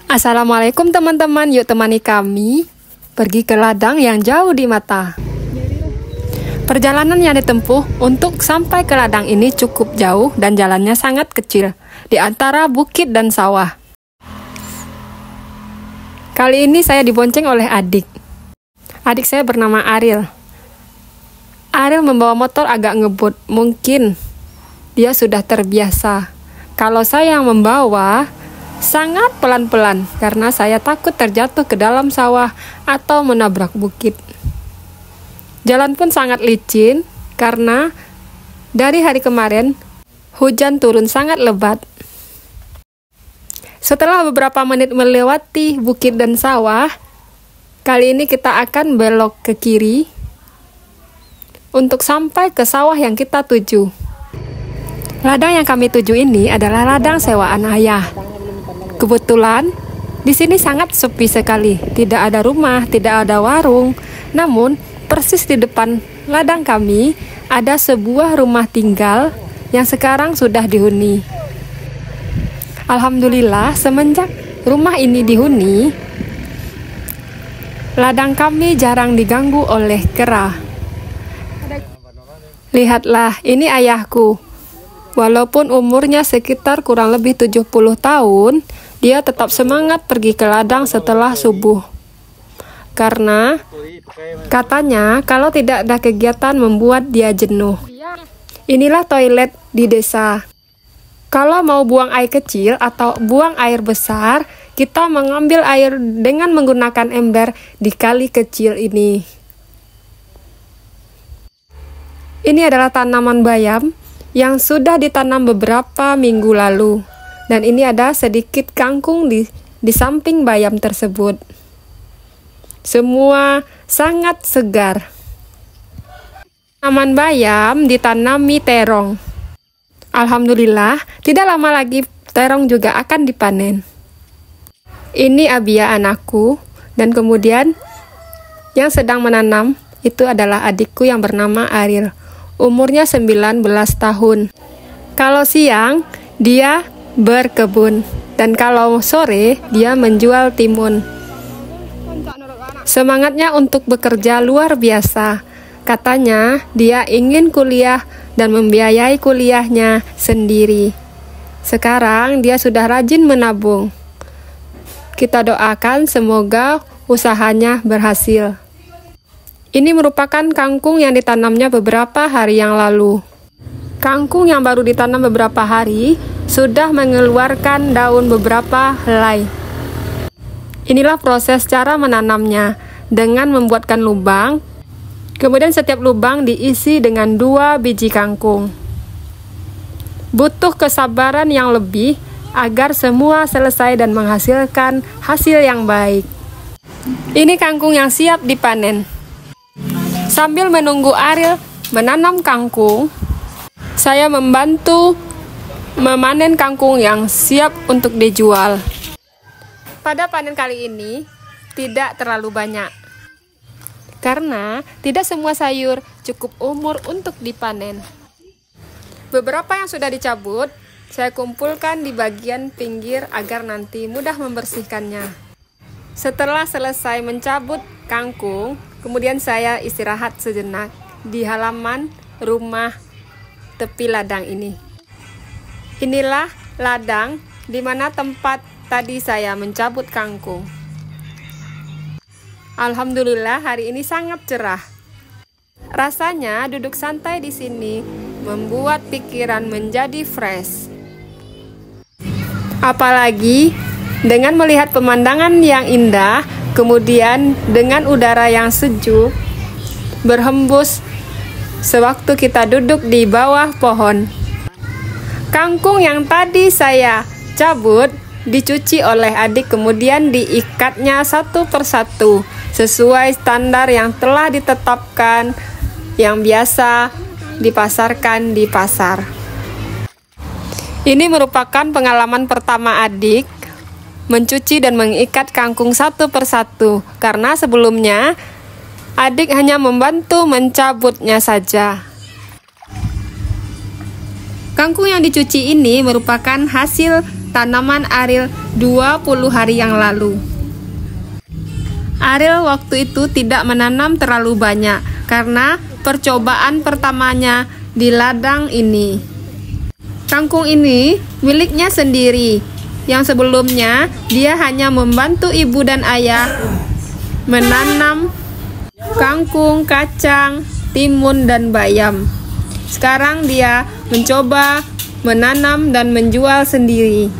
Assalamualaikum teman-teman, yuk temani kami pergi ke ladang yang jauh di mata. Perjalanan yang ditempuh untuk sampai ke ladang ini cukup jauh dan jalannya sangat kecil di antara bukit dan sawah. Kali ini saya dibonceng oleh adik. Adik saya bernama Ariel. Ariel membawa motor agak ngebut, mungkin dia sudah terbiasa. Kalau saya yang membawa, sangat pelan-pelan karena saya takut terjatuh ke dalam sawah atau menabrak bukit. Jalan pun sangat licin karena dari hari kemarin hujan turun sangat lebat. Setelah beberapa menit melewati bukit dan sawah, kali ini kita akan belok ke kiri untuk sampai ke sawah yang kita tuju. Ladang yang kami tuju ini adalah ladang sewaan ayah. Kebetulan, di sini sangat sepi sekali. Tidak ada rumah, tidak ada warung. Namun, persis di depan ladang kami, ada sebuah rumah tinggal yang sekarang sudah dihuni. Alhamdulillah, semenjak rumah ini dihuni, ladang kami jarang diganggu oleh kera. Lihatlah, ini ayahku. Walaupun umurnya sekitar kurang lebih 70 tahun, dia tetap semangat pergi ke ladang setelah subuh. Karena katanya kalau tidak ada kegiatan membuat dia jenuh. Inilah toilet di desa. Kalau mau buang air kecil atau buang air besar, kita mengambil air dengan menggunakan ember di kali kecil ini. Ini adalah tanaman bayam yang sudah ditanam beberapa minggu lalu. Dan ini ada sedikit kangkung di samping bayam tersebut. Semua sangat segar. Tanaman bayam ditanami terong. Alhamdulillah, tidak lama lagi terong juga akan dipanen. Ini Abia anakku, dan kemudian yang sedang menanam itu adalah adikku yang bernama Ariel. Umurnya 19 tahun. Kalau siang, dia berkebun, dan kalau sore dia menjual timun. Semangatnya untuk bekerja luar biasa. Katanya dia ingin kuliah dan membiayai kuliahnya sendiri. Sekarang dia sudah rajin menabung. Kita doakan semoga usahanya berhasil. Ini merupakan kangkung yang ditanamnya beberapa hari yang lalu. Kangkung yang baru ditanam beberapa hari sudah mengeluarkan daun beberapa helai. Inilah proses cara menanamnya dengan membuatkan lubang. Kemudian setiap lubang diisi dengan 2 biji kangkung. Butuh kesabaran yang lebih agar semua selesai dan menghasilkan hasil yang baik. Ini kangkung yang siap dipanen. Sambil menunggu Ariel menanam kangkung, saya membantu memanen kangkung yang siap untuk dijual. Pada panen kali ini tidak terlalu banyak, karena tidak semua sayur cukup umur untuk dipanen. Beberapa yang sudah dicabut, saya kumpulkan di bagian pinggir agar nanti mudah membersihkannya. Setelah selesai mencabut kangkung, kemudian saya istirahat sejenak di halaman rumah tepi ladang ini. Inilah ladang di mana tempat tadi saya mencabut kangkung. Alhamdulillah hari ini sangat cerah. Rasanya duduk santai di sini membuat pikiran menjadi fresh. Apalagi dengan melihat pemandangan yang indah, kemudian dengan udara yang sejuk berhembus sewaktu kita duduk di bawah pohon. Kangkung yang tadi saya cabut dicuci oleh adik, kemudian diikatnya satu persatu sesuai standar yang telah ditetapkan yang biasa dipasarkan di pasar. Ini merupakan pengalaman pertama adik mencuci dan mengikat kangkung satu persatu, karena sebelumnya adik hanya membantu mencabutnya saja. Kangkung yang dicuci ini merupakan hasil tanaman Ariel 20 hari yang lalu. Ariel waktu itu tidak menanam terlalu banyak karena percobaan pertamanya di ladang ini. Kangkung ini miliknya sendiri, yang sebelumnya dia hanya membantu ibu dan ayah menanam kangkung, kacang, timun, dan bayam. Sekarang dia mencoba menanam dan menjual sendiri.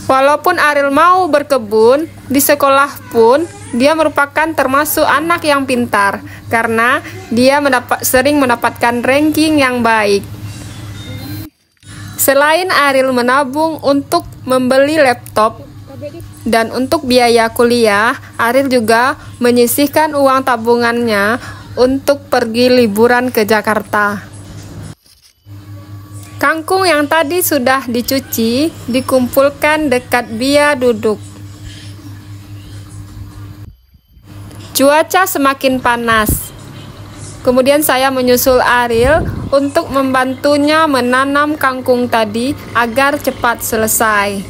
Walaupun Ariel mau berkebun, di sekolah pun dia merupakan termasuk anak yang pintar karena dia sering mendapatkan ranking yang baik. Selain Ariel menabung untuk membeli laptop dan untuk biaya kuliah, Ariel juga menyisihkan uang tabungannya untuk pergi liburan ke Jakarta. Kangkung yang tadi sudah dicuci dikumpulkan dekat Bia duduk. Cuaca semakin panas. Kemudian saya menyusul Ariel untuk membantunya menanam kangkung tadi agar cepat selesai.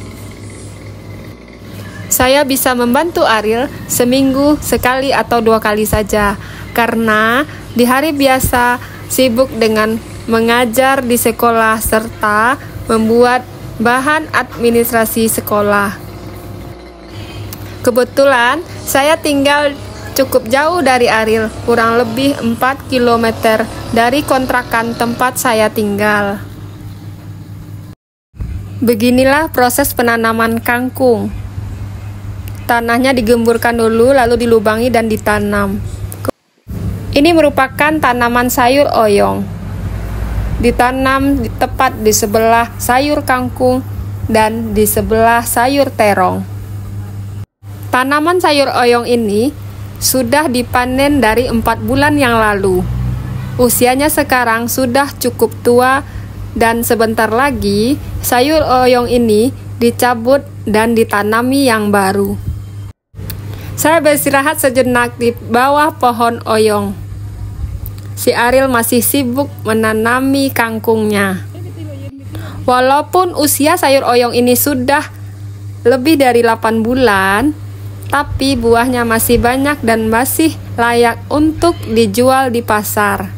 Saya bisa membantu Ariel seminggu sekali atau 2 kali saja, karena di hari biasa sibuk dengan mengajar di sekolah serta membuat bahan administrasi sekolah. Kebetulan saya tinggal cukup jauh dari Ariel, kurang lebih 4 km dari kontrakan tempat saya tinggal. Beginilah proses penanaman kangkung. Tanahnya digemburkan dulu, lalu dilubangi dan ditanam. Ini merupakan tanaman sayur oyong. Ditanam tepat di sebelah sayur kangkung dan di sebelah sayur terong. Tanaman sayur oyong ini sudah dipanen dari 4 bulan yang lalu. Usianya sekarang sudah cukup tua dan sebentar lagi sayur oyong ini dicabut dan ditanami yang baru. Saya beristirahat sejenak di bawah pohon oyong. Si Ariel masih sibuk menanami kangkungnya. Walaupun usia sayur oyong ini sudah lebih dari 8 bulan, tapi buahnya masih banyak dan masih layak untuk dijual di pasar.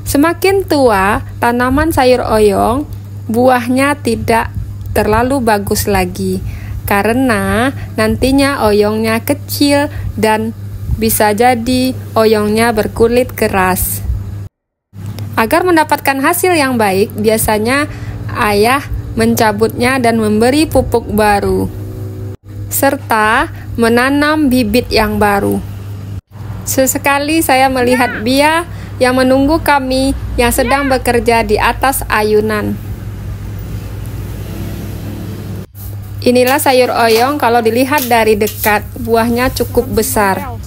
Semakin tua tanaman sayur oyong, buahnya tidak terlalu bagus lagi, karena nantinya oyongnya kecil dan bisa jadi oyongnya berkulit keras. Agar mendapatkan hasil yang baik, biasanya ayah mencabutnya dan memberi pupuk baru, serta menanam bibit yang baru. Sesekali saya melihat Bia yang menunggu kami yang sedang bekerja di atas ayunan. Inilah sayur oyong kalau dilihat dari dekat, buahnya cukup besar.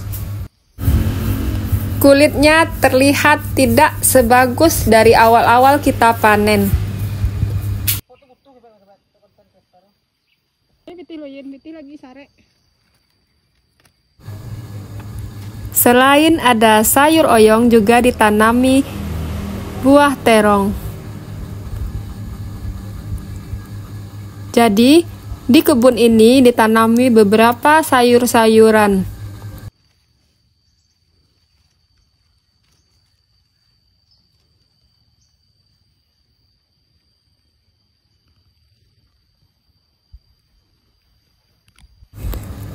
Kulitnya terlihat tidak sebagus dari awal-awal kita panen. Selain ada sayur oyong, juga ditanami buah terong. Jadi, di kebun ini ditanami beberapa sayur-sayuran.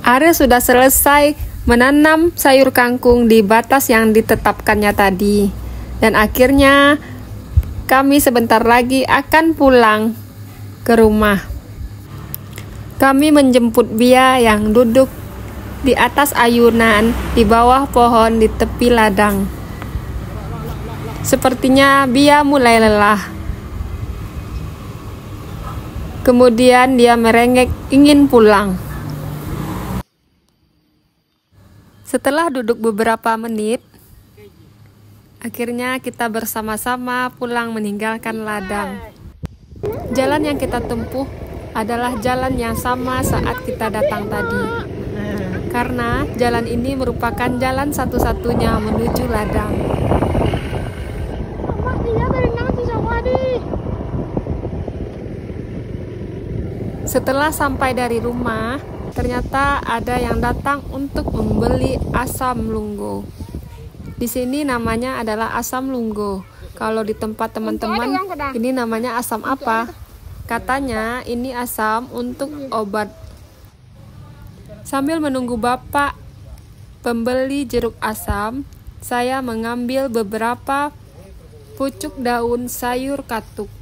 Ariel sudah selesai menanam sayur kangkung di batas yang ditetapkannya tadi. Dan akhirnya kami sebentar lagi akan pulang ke rumah. Kami menjemput Bia yang duduk di atas ayunan di bawah pohon di tepi ladang. Sepertinya Bia mulai lelah. Kemudian dia merengek ingin pulang. Setelah duduk beberapa menit, akhirnya kita bersama-sama pulang meninggalkan ladang. Jalan yang kita tempuh adalah jalan yang sama saat kita datang tadi, karena jalan ini merupakan jalan satu-satunya menuju ladang. Setelah sampai dari rumah, ternyata ada yang datang untuk membeli asam lunggo. Di sini namanya adalah asam lunggo. Kalau di tempat teman-teman, ini namanya asam apa? Katanya ini asam untuk obat. Sambil menunggu bapak pembeli jeruk asam, saya mengambil beberapa pucuk daun sayur katuk.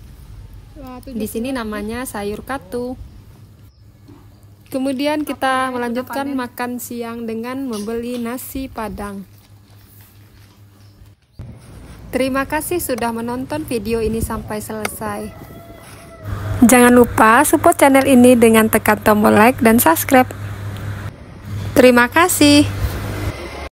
Di sini namanya sayur katu. Kemudian kita melanjutkan makan siang dengan membeli nasi padang. Terima kasih sudah menonton video ini sampai selesai. Jangan lupa support channel ini dengan tekan tombol like dan subscribe. Terima kasih.